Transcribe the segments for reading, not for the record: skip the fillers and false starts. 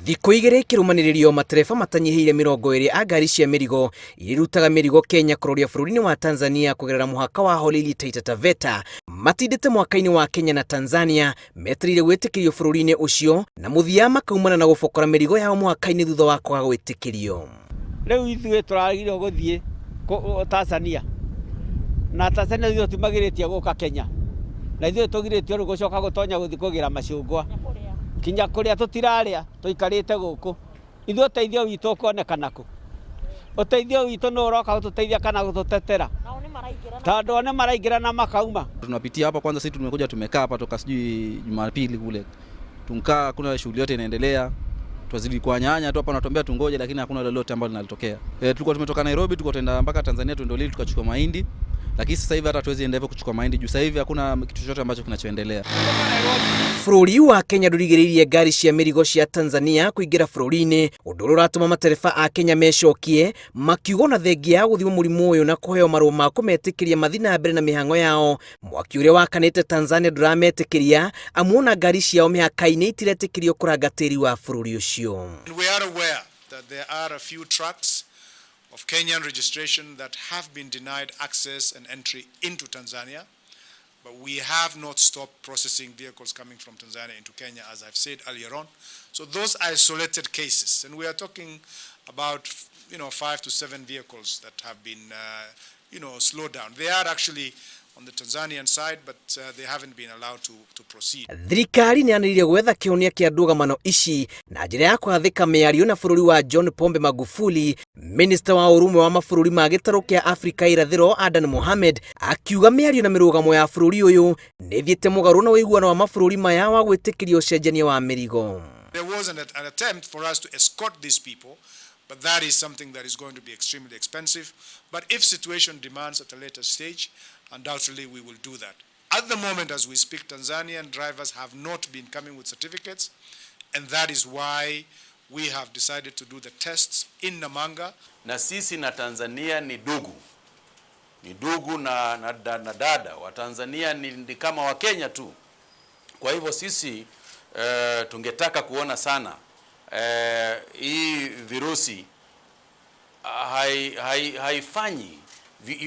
Thikũ igĩrĩ kĩrũmanĩrĩrio matereba matanyihĩire 20 a ngari cia mĩrigo irutaga mĩrigo Kenya kũroria bũrũri-inĩ wa Tanzania kũgerera mũhaka wa Holili Taita Taveta matindĩte mwaka-inĩ wa Kenya na Tanzania metereire gwĩtĩkĩrio bũrũri-inĩ ũcio na mũthia makaumana na gũbokora mĩrigo yao mũhaka-inĩ thutha wa kwaga gwĩtĩkĩrio. Rĩu ithuĩ tũragĩrĩirwo gũthiĩ Tanzania na Tanzania ithuĩ tumagĩrĩtie gũka Kenya na ithuĩ tũgirĩtio rĩu gũcoka gũtonya gũthiĩ kũgĩra macungwa kinya kũrĩa tũtirarĩa tũikarĩte gũkũ ithuĩ ũteithio witũ ũkonekana kũ? Ũteithio witũ no ũroka gũtũteithia kana gũtũtetera? Tondũ one maraingĩra na makauma. Tunapitia hapa kwanza, sisi tumekuja tumekaa hapa toka sijui Jumapili kule. Tunkaa kuna shughuli yote inaendelea. Twazidi kuanyanya tu hapa tunatuambia tungoje, lakini hakuna lolote ambalo linalitokea. Tulikuwa tumetoka Nairobi tukaenda mpaka Tanzania tuendolili tukachukua mahindi. Lakini sasa hivi hata tuwezi enda hivyo kuchukua mahindi juu sasa hivi hakuna kitu chochote ambacho kinachoendelea. Bũrũri wa Kenya ndũrigĩrĩirie ngari cia mĩrigo cia Tanzania kũingĩra bũrũri-inĩ, ũndũ ũrĩa ũratũma matereba a Kenya mecokie makiuga na thengia ya gũthima mũrimũ ũyũ na kũheo marũa ma kũmetĩkĩria mathiĩ na mbere na mĩhang'o yao. Mwaki ũrĩa wakanĩte Tanzania ndũrametĩkĩria amu ona ngari ciao mĩhaka-inĩ itiretĩkĩrio kũranga tĩri wa bũrũri ũcio. We are aware that there are a few trucks of Kenyan registration that have been denied access and entry into Tanzania, but we have not stopped processing vehicles coming from Tanzania into Kenya, as I've said earlier on. So those isolated cases, and we are talking about 5 to 7 vehicles that have been slowed down. They are actually on the Tanzanian side, but they haven't been allowed to proceed. Thirikari nĩyanĩrĩire gwetha kĩhonia kĩa ndũgamano ici na njĩra ya kwathĩka mĩario na bũrũri wa John Pombe Magufuli. Minister wa ũrũmwe wa mabũrũri ma gĩtarũ kĩa Afrika irathĩro Adan Mohamed akiuga mĩario na mĩrũgamo ya bũrũri ũyũ nĩthiĩte mũgarũ na ũiguano wa mabũrũri maya wa gwĩtĩkĩrio ũcenjania wa mĩrigo. There was an attempt for us to escort these people, but that is something that is going to be extremely expensive. But if situation demands at a later stage, undoubtedly we will do that. At the moment as we speak, Tanzanian drivers have not been coming with certificates, and that is why we have decided to do the tests in Namanga. Na sisi na Tanzania ni ndugu na dada wa Tanzania ni kama wa Kenya tu. Kwa hivyo sisi tungetaka kuona sana hii virusi haifanyi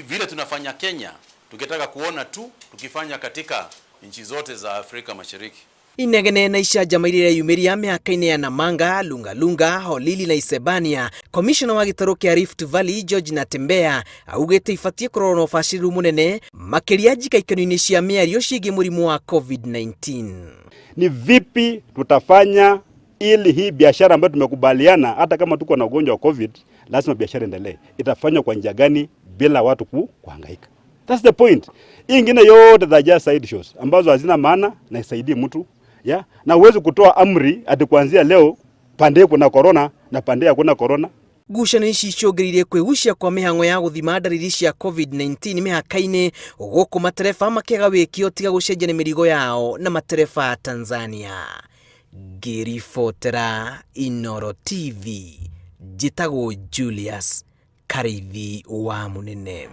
vile tunafanya Kenya. Tungetaka kuona tu tukifanya katika nchi zote za Afrika Mashariki. Inegene na icanjama iria yumĩria mĩhaka-inĩ ya Namanga, Lunga, Holili na Isebania. Komishona wa gĩtarũ kĩa Rift Valley George Natembeya augĩte ibatie kũrorwo na ũbacĩrĩru mũnene makĩria njikaikano-inĩ cia mĩario ciĩgiĩ mũrimũ wa COVID-19. Ni vipi tutafanya ili hii biashara ambayo tumekubaliana hata kama tuko na ugonjwa wa COVID lazima biashara endelee. Itafanywa kwa njia gani bila watu kuhangaika? That's the point. Hii ingine yote za just side shows ambazo hazina maana na isaidie mtu, na uwezi kutoa amri ati kuanzia leo pande kuna corona na pande hakuna corona. Ngucanio ici icũngĩrĩirie kwĩgucia kwa mĩhang'o ya gũthima ndariri cia COVID-19 mĩhaka-inĩ gũkũ matereba makĩaga wĩkio tiga gũcenjania mĩrigo yao na matereba a Tanzania. Ngĩribotera Inooro TV, njĩtagwo Julius Karĩithi wa Mũnene.